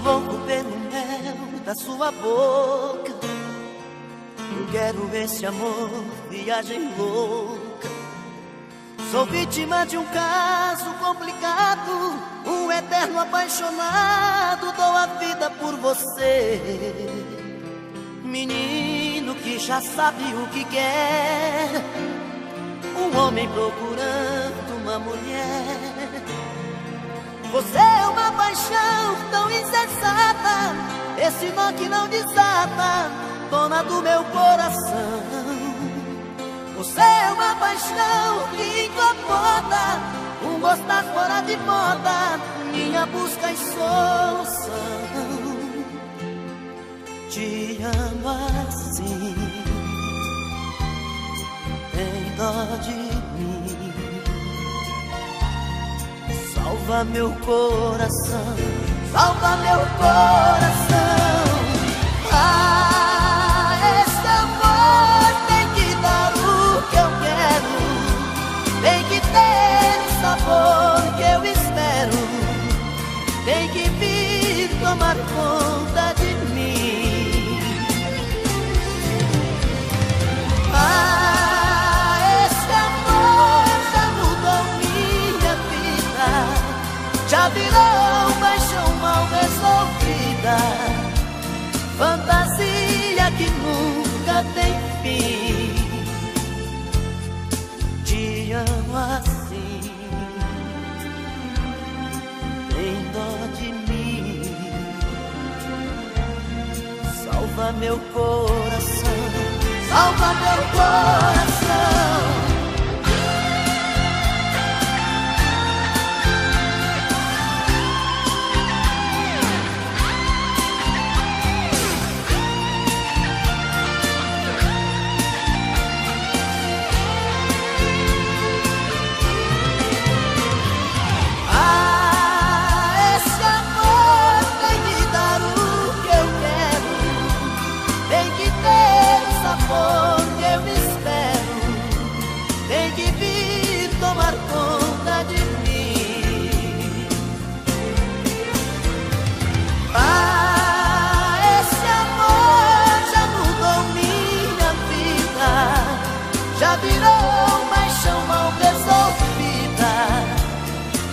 louco pelo mel da sua boca. Eu quero esse amor, viagem louca. Sou vítima de um caso complicado, um eterno apaixonado. Dou a vida por você, menino que já sabe o que quer. Um homem procurando uma mulher. Você é uma paixão tão insensata, esse nó que não desata, dona do meu coração. Você é uma paixão que incomoda, um gostar fora de moda, minha busca e solução. Te amo assim, tem dó de mim. Salva meu coração, salva meu coração. Ah, esse amor tem que dar o que eu quero, tem que ter o sabor que eu espero, tem que vir tomar conta de mim. Ah, esse amor já mudou minha vida, já virou paixão mal resolvida, fantasia que nunca tem fim. Te amo assim, tem dó de mim. Salva meu coração, salva meu coração.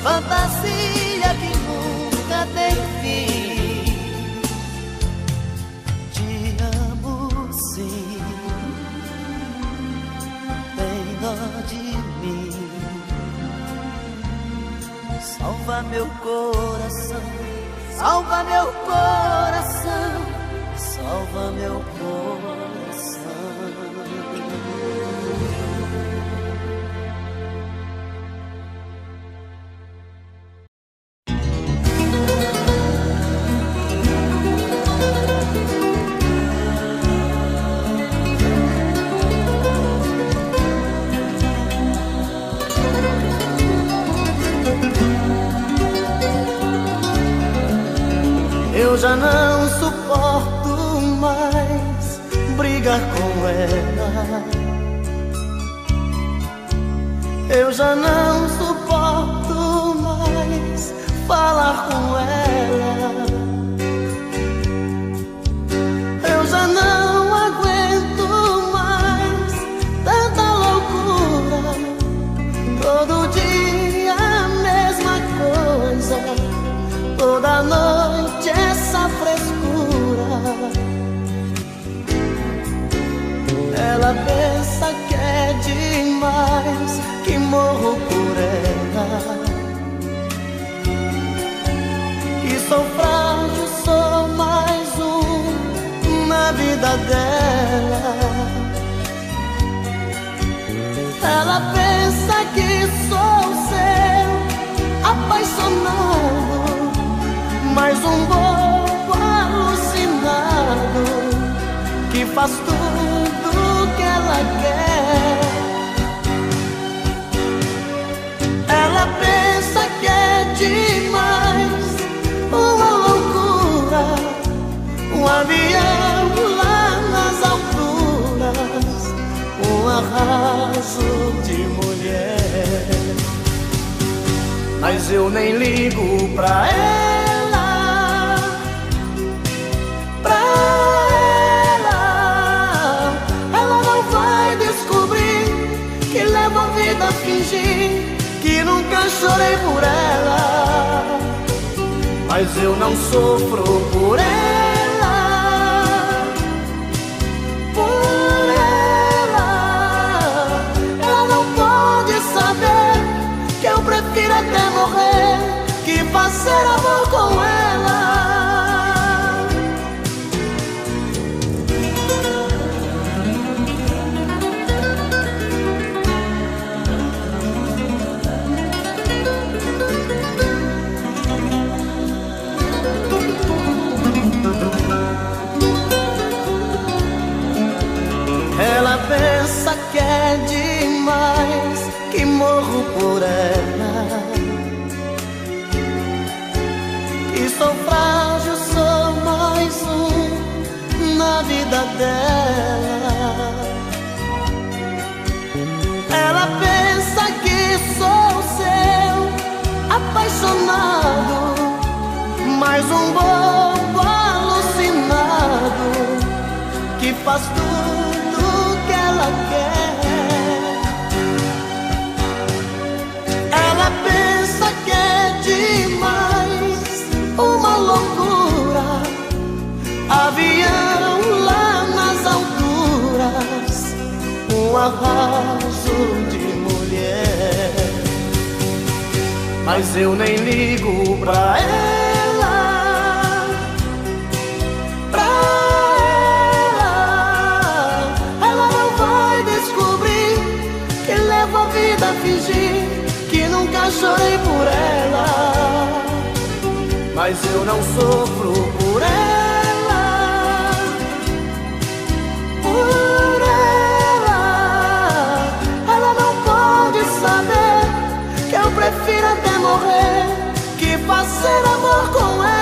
Fantasia que nunca tem fim. Te amo sim, tem dó de mim. Salva meu coração, salva meu coração, salva meu coração. Eu já não suporto mais brigar com ela. Eu já não suporto mais falar com ela. Eu já não aguento mais tanta loucura. Todo dia a mesma coisa, toda noite essa frescura. Ela pensa que é demais, que morro por ela, que sou frágil, sou mais um na vida dela. Ela pensa que sou seu apaixonado, mais um bobo alucinado que faz tudo que ela quer. Ela pensa que é demais, uma loucura, um avião lá nas alturas, um arraso de mulher. Mas eu nem ligo pra ela, eu não sofro por ela, por ela. Ela não pode saber que eu prefiro até morrer que fazer amor com ela. Ela pensa que é demais, que morro por ela, que sou frágil, sou mais na vida dela. Ela pensa que sou seu apaixonado, mais um bobo alucinado que faz tudo que ela quer. Ela pensa que é demais, uma loucura, avião lá nas alturas, um arraso de mulher. Mas eu nem ligo pra ela, pra ela. Ela não vai descobrir que levo a vida a fingir que nunca chorei por ela. Mas eu não sofro por ela, por ela. Ela não pode saber que eu prefiro até morrer que fazer amor com ela.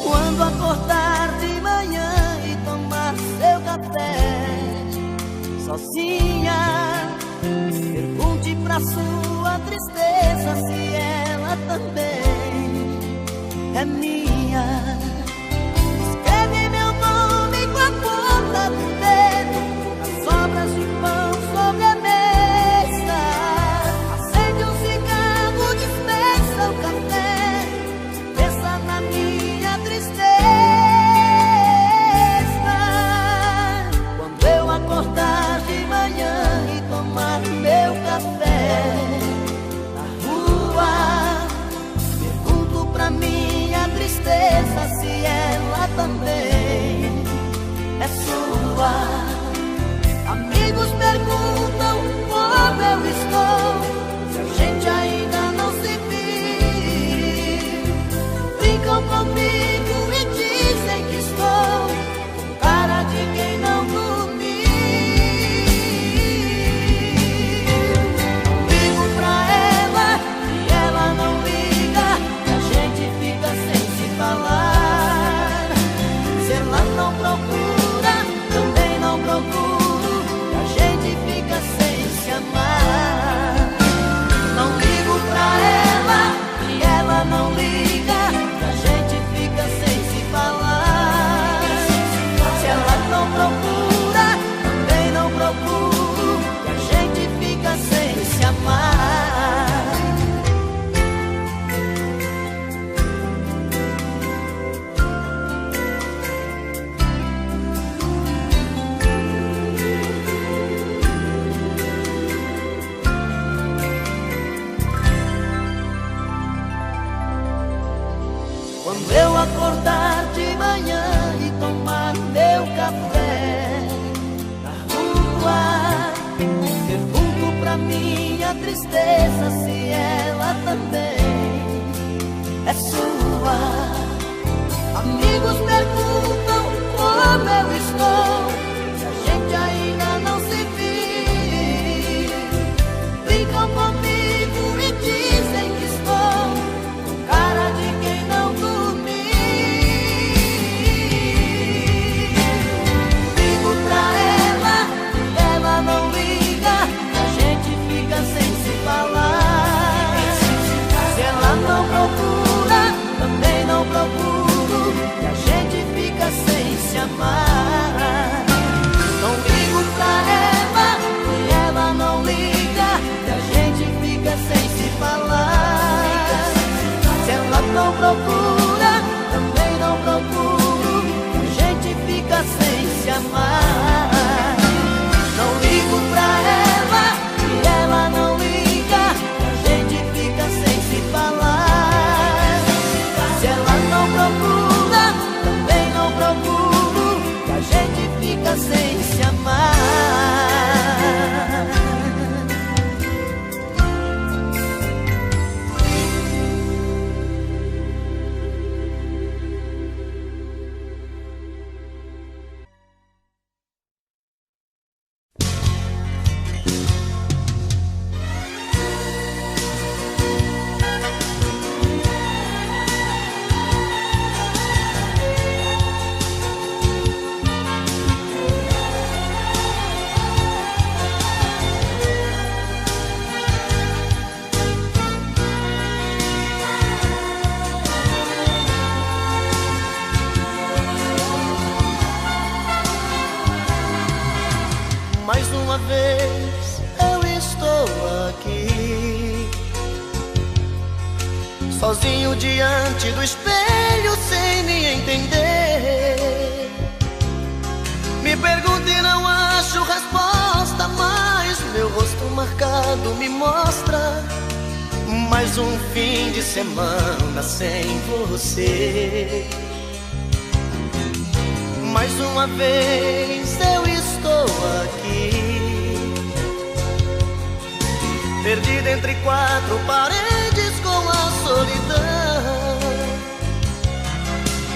Quando acordar de manhã e tomar seu café sozinha, pergunte pra sua tristeza se ela também é minha. Escreve meu nome com a ponta do dedo nas sobras de pão sobre a mesa. Acende um cigarro, dispensa o café, pensa na minha tristeza. Quando eu acordar de manhã e tomar meu café na rua, pergunto pra minha tristeza se ela também é sua. Amigos perguntam como eu estou, se a gente ainda não se viu. Brincam comigo e dizem que estou com cara de quem não dormiu. Ligo pra ela e ela não liga, e a gente fica sem se falar. Se ela não procura, também não procuro, e a gente fica sem se amar. Não ligo pra ela e ela não liga, e a gente fica sem se falar. Se ela não procura, também não procuro, e a gente fica sem se amar. Quando eu acordar de manhã e tomar meu café na rua, pergunto pra minha tristeza se ela também é sua. Amigos perguntam como eu estou, se a gente ainda não se viu. se amar. Não ligo pra ela e ela não liga, e a gente fica sem se falar. Se ela não procura, também não procuro, a gente fica sem se amar. Não ligo pra ela e ela não liga, a gente fica sem se falar. Se ela não procura, também não procuro, a gente fica sem se amar. Mais uma vez eu estou aqui, sozinho diante do espelho, sem me entender. Me pergunto e não acho resposta, mas meu rosto marcado me mostra mais um fim de semana sem você. Mais uma vez eu estou aqui, perdido entre quatro paredes com a solidão.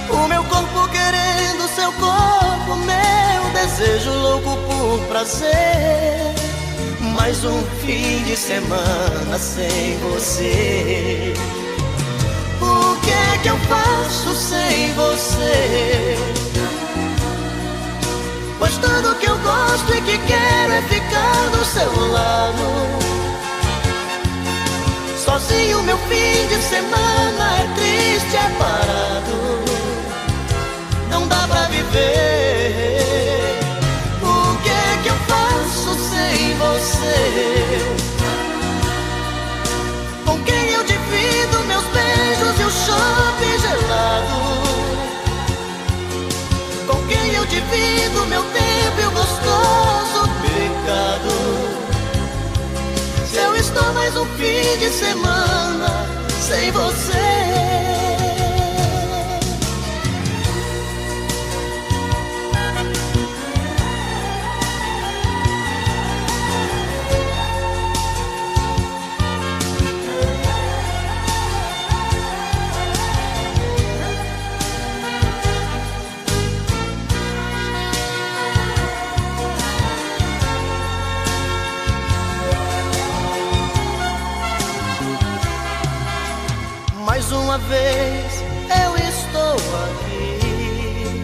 O meu corpo querendo seu corpo, meu desejo louco por prazer. Mais um fim de semana sem você. O que é que eu faço sem você? Pois tudo que eu gosto e que quero é ficar do seu lado. Sozinho meu fim de semana é triste, é parado. Não dá pra viver. O que é que eu faço sem você? Com quem eu divido meus beijos e o chope gelado? Com quem eu divido meu tempo e o gostoso pecado? Se eu estou mais um fim de semana sem você. Mais uma vez eu estou aqui,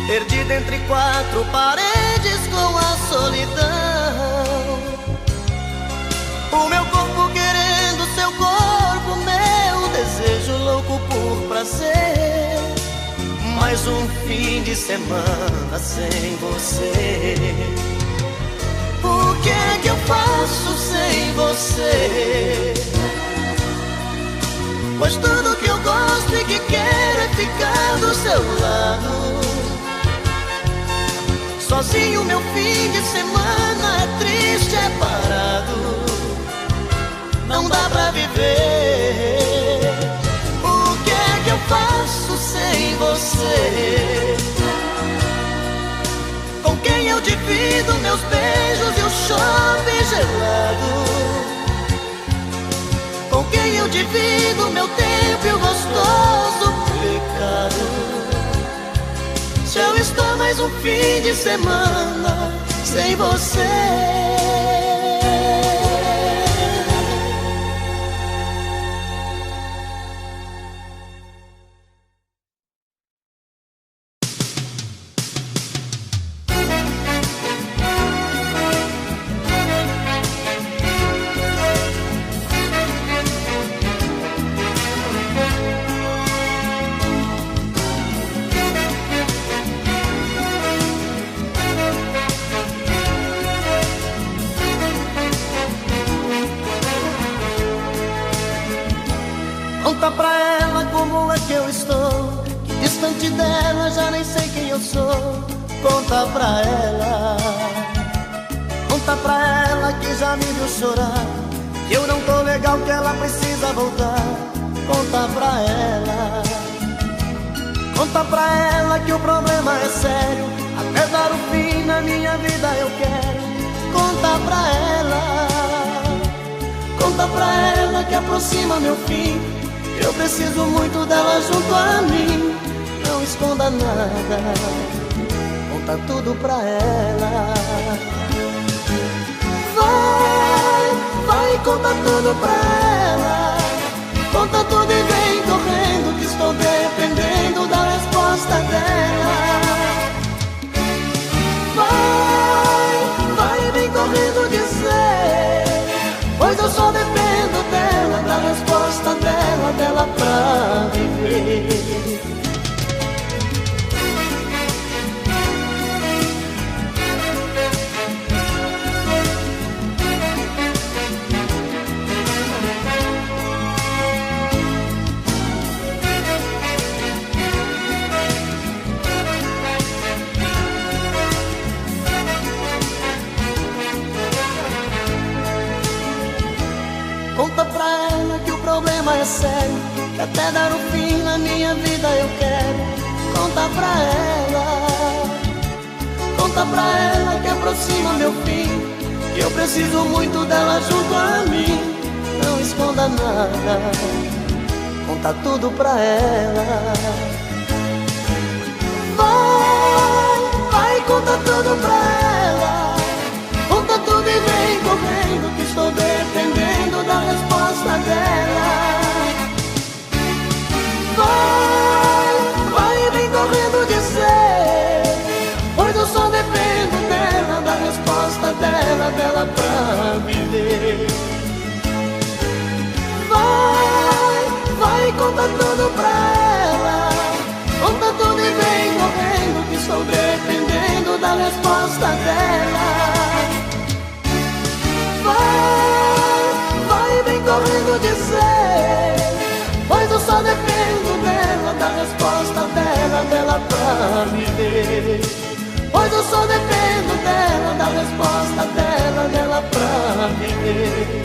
perdido entre quatro paredes com a solidão. O meu corpo querendo seu corpo, meu desejo louco por prazer. Mais um fim de semana sem você. O que é que eu faço sem você? Pois tudo que eu gosto e que quero é ficar do seu lado. Sozinho meu fim de semana é triste, é parado. Não dá pra viver. O que é que eu faço sem você? Com quem eu divido meus beijos e o chope gelado? Com quem eu divido meu tempo e o gostoso pecado? Se eu estou mais um fim de semana sem você. Conta pra ela como é que eu estou, que distante dela já nem sei quem eu sou. Conta pra ela. Conta pra ela que já me viu chorar, que eu não tô legal, que ela precisa voltar. Conta pra ela. Conta pra ela que o problema é sério, até dar o fim na minha vida eu quero. Conta pra ela. Conta pra ela que aproxima meu fim, eu preciso muito dela junto a mim. Não esconda nada, conta tudo pra ela. Vai, conta tudo pra ela. Conta tudo e vem correndo, que estou dependendo da resposta dela. Vai, vem correndo dizer, pois eu só dependo dela, da resposta dela pra viver. Conta pra ela que o problema é sério, que até dar o fim na minha vida eu quero. Conta pra ela. Conta pra ela que aproxima meu fim, que eu preciso muito dela junto a mim. Não esconda nada, conta tudo pra ela. Vai, conta tudo pra ela. Conta tudo e vem correndo, que estou dependendo da resposta dela. Vai, vem correndo dizer, pois eu só dependo dela, da resposta dela pra viver. Vai, conta tudo pra ela. Conta tudo e vem correndo, que estou dependendo da resposta dela. Vai, vem correndo dizer, pois eu só dependo dela, da resposta dela pra viver. Pois eu só dependo dela, da resposta dela pra viver.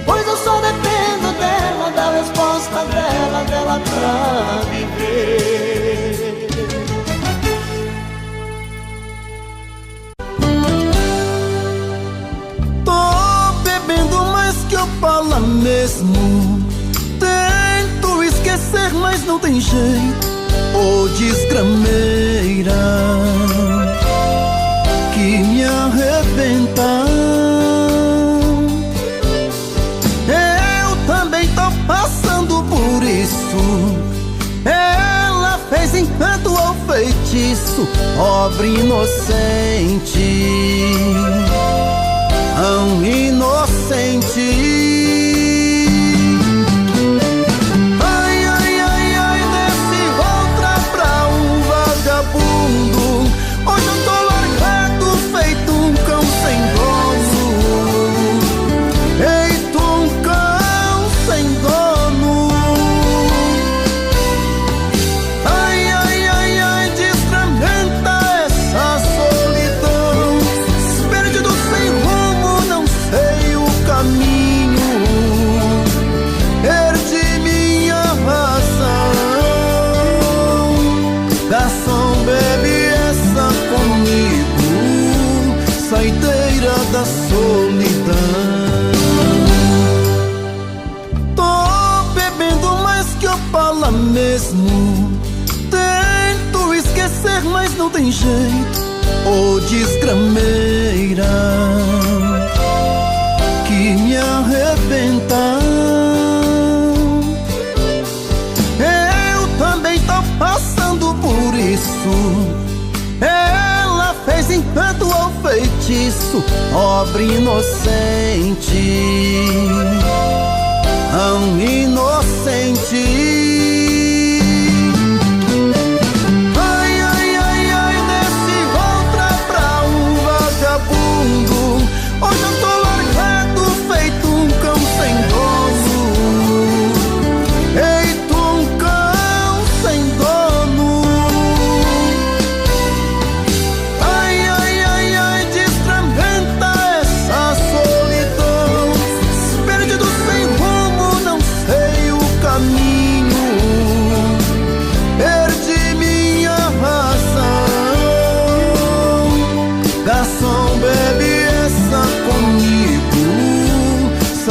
Pois eu só dependo dela, da resposta dela pra viver. Que eu falo mesmo, tento esquecer, mas não tem jeito. Ô desgrameira que me arrebenta. Eu também tô passando por isso. Ela fez encanto ou feitiço, pobre inocente, tão inocente. Ai, ai, ai, ai, desse outra pra um vagabundo. Hoje eu tô largado, feito um cão sem dono. Feito um cão sem dono. Ai, ai, ai, ai, desgramenta essa solidão. Perdido sem rumo, não sei o caminho. Perdi minha razão. Garçom, bebe essa comigo, saideira da solidão. Tô bebendo mais que eu falo mesmo. Tento esquecer, mas não tem jeito. Ô desgrameira que me arrebenta. Eu também tô passando por isso. Ela fez encanto ou feitiço, pobre inocente, tão inocente. Hoje eu tô largado, feito um cão sem dono.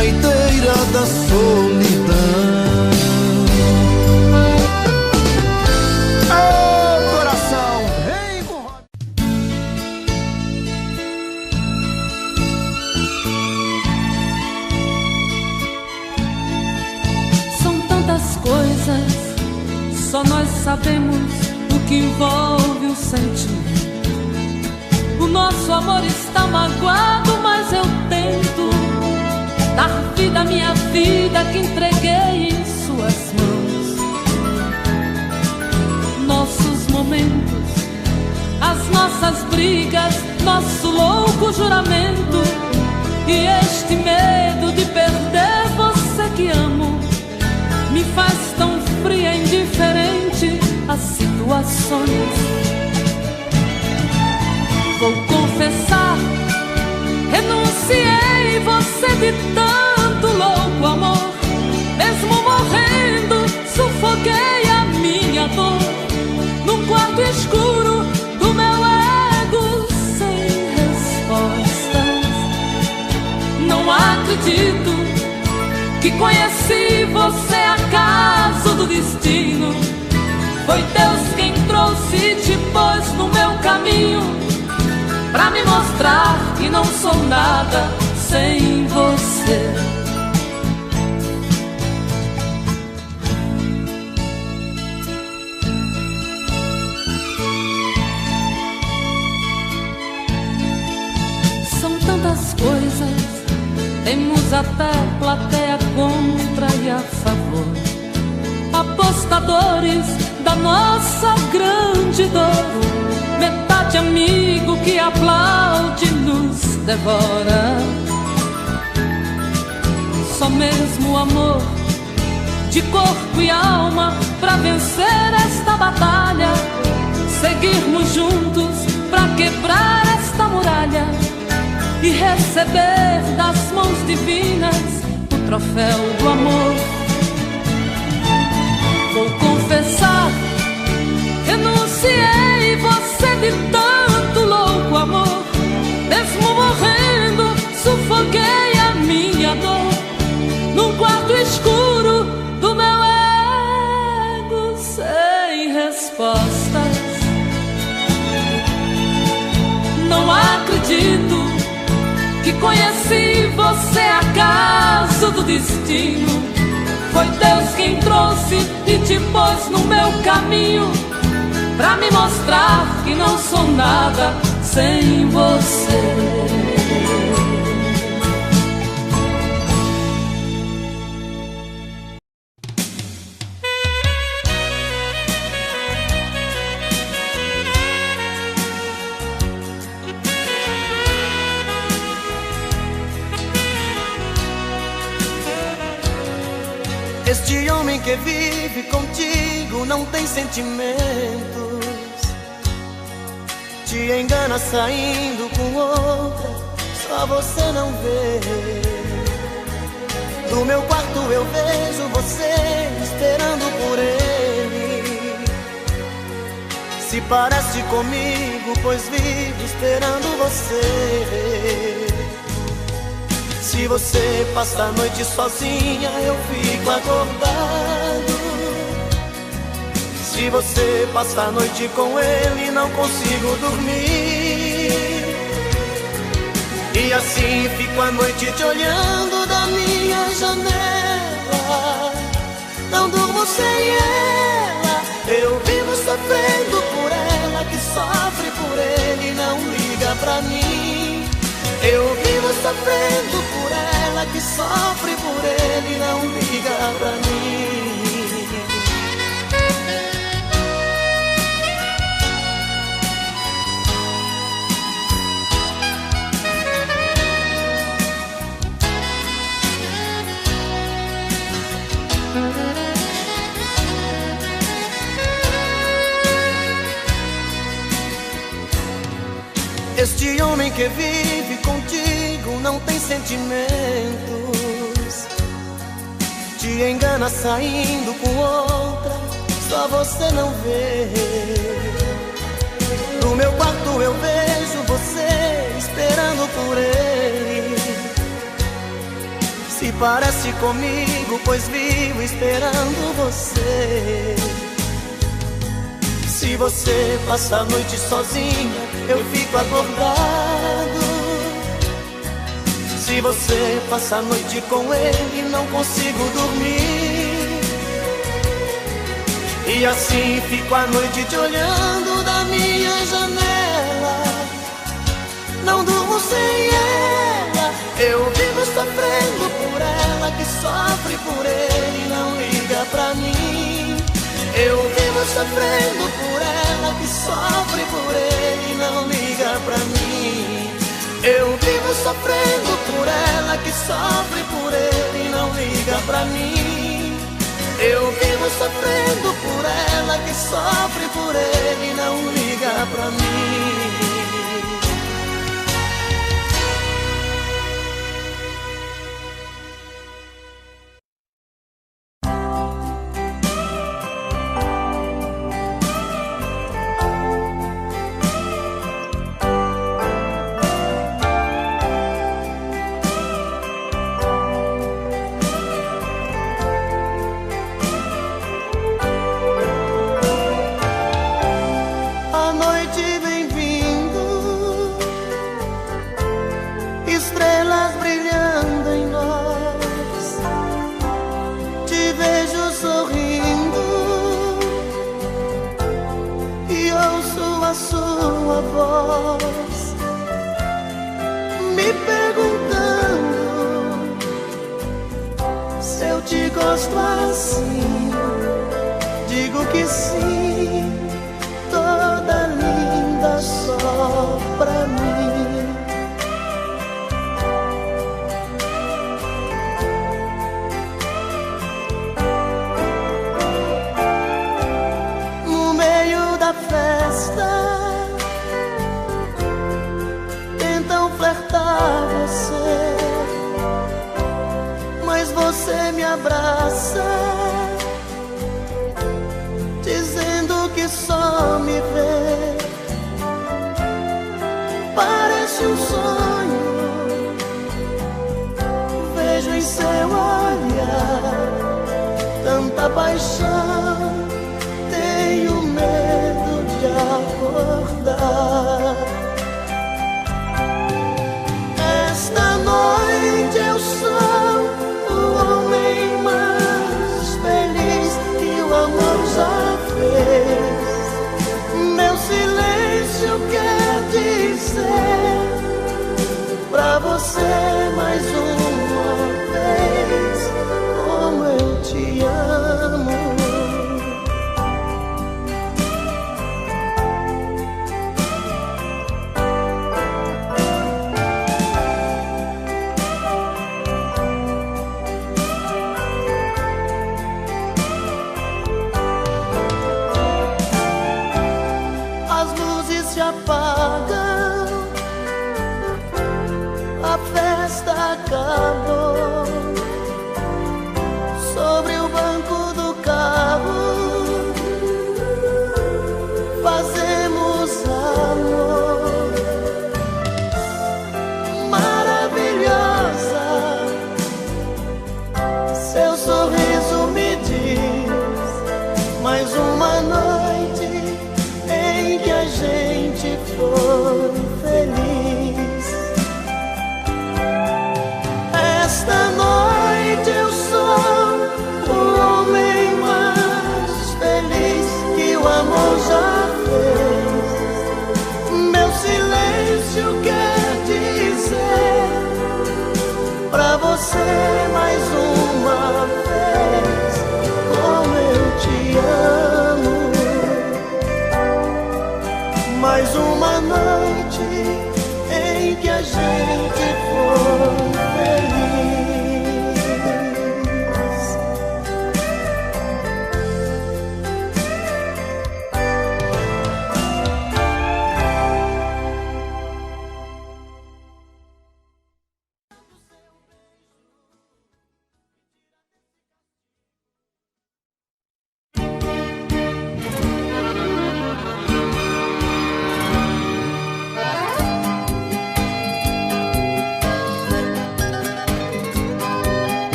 saideira da solidão. Oh, coração, vem com... São tantas coisas, só nós sabemos o que envolve o sentimento. O nosso amor está magoado, mas eu tento dar vida à minha vida que entreguei em suas mãos. Nossos momentos, as nossas brigas, nosso louco juramento e este medo de perder você que amo me faz tão fria e indiferente às situações. Vou confessar, renunciei você de tanto louco amor. Mesmo morrendo, sufoquei a minha dor num quarto escuro do meu ego sem respostas. Não acredito que conheci você acaso do destino. Foi Deus quem trouxe e te pôs no meu caminho pra me mostrar que não sou nada sem você. São tantas coisas, temos até plateia contra e a favor, apostadores da nossa grande dor. Metade amigo que aplaude nos devora. Só mesmo o amor de corpo e alma pra vencer esta batalha. Seguirmos juntos pra quebrar esta muralha e receber das mãos divinas o troféu do amor. Vou confessar, renunciei você de tanto louco amor. Mesmo morrendo, sufoquei a minha dor num quarto escuro do meu ego sem respostas. Não acredito que conheci você acaso do destino. Foi Deus quem trouxe e te pôs no meu caminho pra me mostrar que não sou nada sem você. Este homem que vive contigo não tem sentimentos, te engana saindo com outra, só você não vê. No meu quarto eu vejo você esperando por ele. Se parece comigo, pois vive esperando você. Se você passa a noite sozinha, eu fico acordado. Se você passa a noite com ele, não consigo dormir. E assim fico a noite te olhando da minha janela. Não durmo sem ela, eu vivo sofrendo por ela, que sofre por ele e não liga pra mim. Eu vivo sofrendo por ela, que sofre por ele e não liga pra mim. Este homem que vive contigo não tem sentimentos, te engana saindo com outra, só você não vê. No meu quarto eu vejo você esperando por ele. se parece comigo, pois vivo esperando você. Se você passa a noite sozinha, eu fico acordado. Se você passa a noite com ele, não consigo dormir. E assim fico a noite te olhando da minha janela. Não durmo sem ela, eu vivo sofrendo por ela, que sofre por ele e não liga pra mim. Eu vivo sofrendo por ela, que sofre por ele e não liga pra mim. Eu vivo sofrendo por ela, que sofre por ele e não liga pra mim. Eu vivo sofrendo por ela, que sofre por ele e não liga pra mim. Me perguntando se eu te gosto assim. Digo que sim, toda linda só pra mim. No meio da festa flertar você, mas você me abraça, dizendo que só me vê. Parece um sonho, vejo em seu olhar tanta paixão, tenho medo de acordar. Esta noite eu sou o homem mais feliz que o amor já fez. Meu silêncio quer dizer pra você mais uma vez como eu te amo.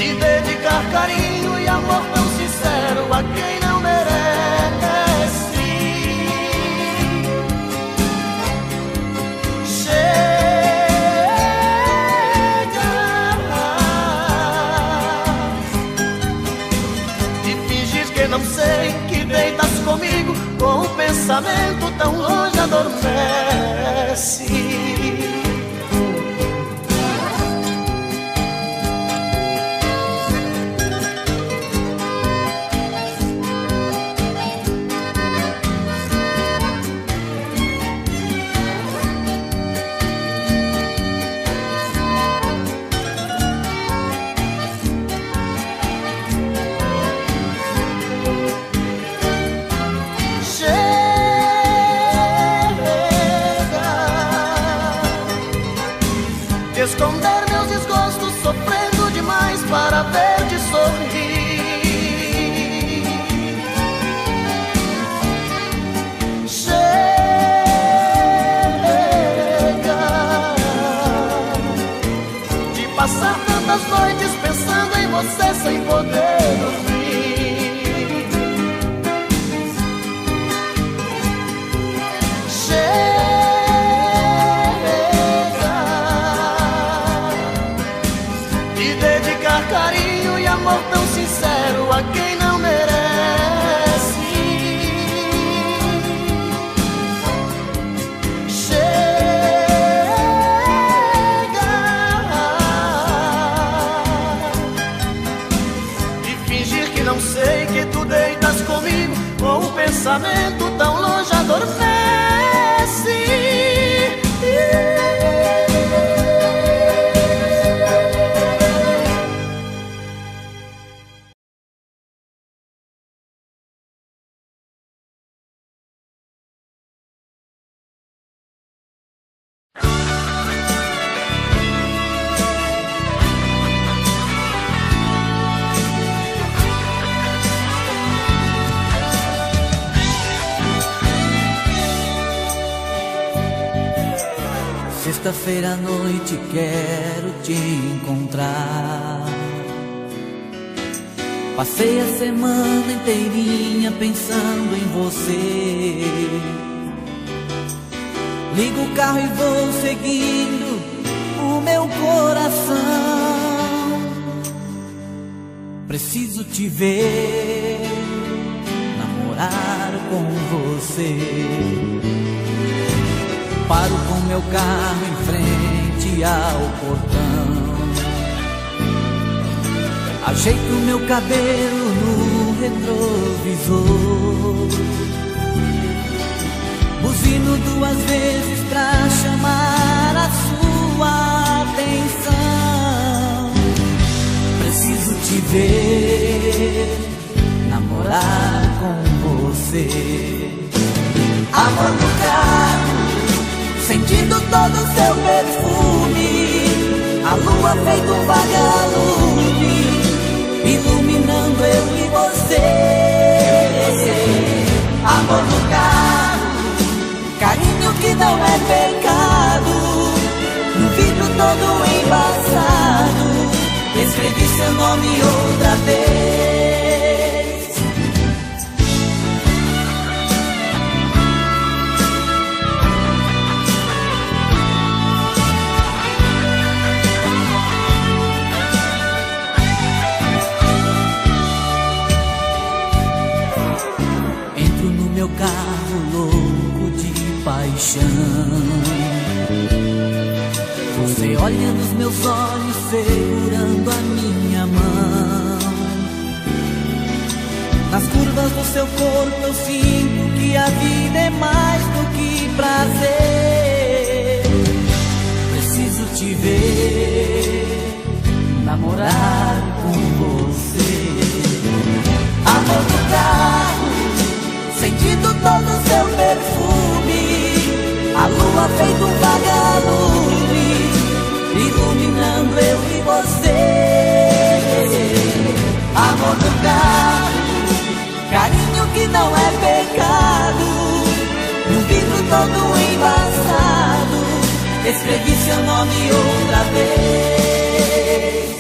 de dedicar carinho e amor tão sincero a quem não merece. Chega de fingir que não sei, que deitas comigo com um pensamento tão longe adormece. Esconder meus desgostos, sofrendo demais para ver-te sorrir. Chega de passar tantas noites pensando em você sem poder dormir. Chega carinho e amor tão sincero a quem não merece. Chega de fingir que não sei, que tu deitas comigo com um pensamento tão longe adormece. Sexta-feira à noite quero te encontrar. Passei a semana inteirinha pensando em você. Ligo o carro e vou seguindo o meu coração. Preciso te ver, namorar com você. Paro com meu carro em frente ao portão. Ajeito meu cabelo no retrovisor. Buzino 2 vezes pra chamar a sua atenção. Preciso te ver, namorar com você. Amor no carro, sentindo todo o seu perfume. A lua feito um vagalume, iluminando eu e você. Amor no carro, carinho que não é pecado. No vidro todo embaçado, escrevi seu nome outra vez. Meu carro louco de paixão. Você olha nos meus olhos segurando a minha mão. Nas curvas do seu corpo eu sinto que a vida é mais do que prazer. Preciso te ver, namorar com você. Amor do carro, sentindo todo o seu perfume. A lua feito um vagalume, iluminando eu e você. Amor do carro, carinho que não é pecado. No vidro todo embaçado, escrevi seu nome outra vez.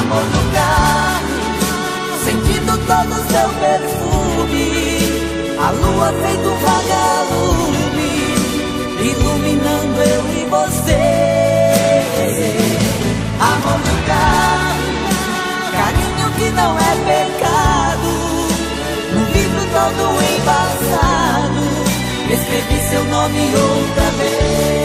amor no carro, sentindo todo o seu perfume, a lua feito um vagalume, iluminando eu e você. Amor no carro, carinho que não é pecado, no vidro todo embaçado, escrevi seu nome outra vez.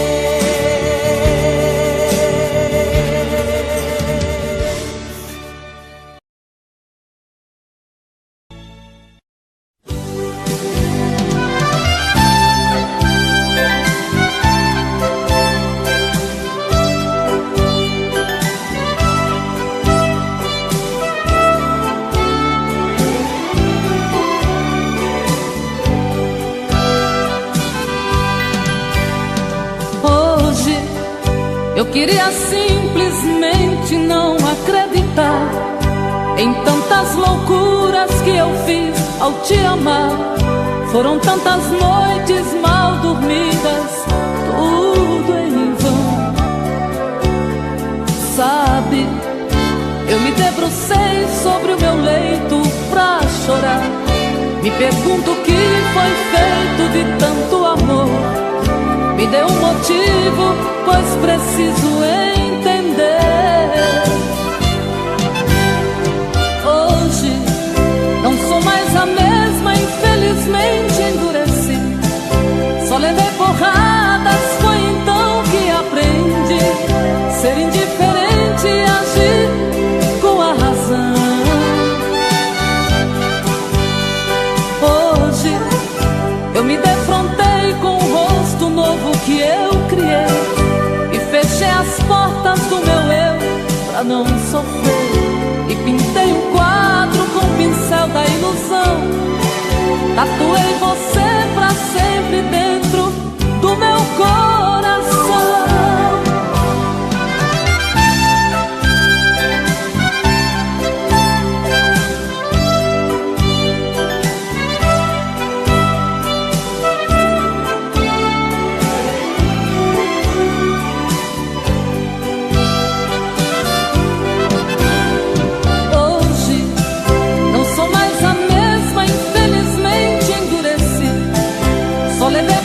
Eu queria simplesmente não acreditar em tantas loucuras que eu fiz ao te amar. Foram tantas noites mal dormidas, tudo em vão. Sabe, eu me debrucei sobre o meu leito pra chorar. Me pergunto o que foi feito de tanto amor. Me dê um motivo, pois preciso entender. Hoje não sou mais a mesma, infelizmente endureci. Só levei porradas, foi então que aprendi ser indiferente e agir com a razão. Hoje eu me defrontei com o rosto novo que eu criei e fechei as portas do meu eu pra não sofrer. E pintei um quadro com o pincel da ilusão. Tatuei você pra sempre dentro do meu coração.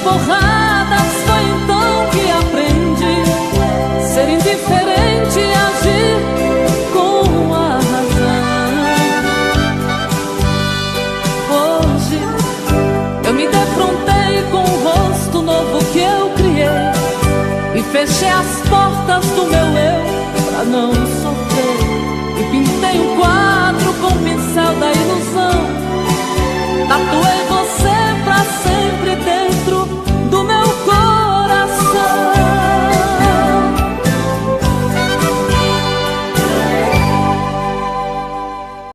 Porradas, foi então que aprendi ser indiferente e agir com a razão. Hoje eu me defrontei com o rosto novo que eu criei e fechei as portas do meu eu pra não sofrer. E pintei um quadro com o pincel da ilusão. Tatuei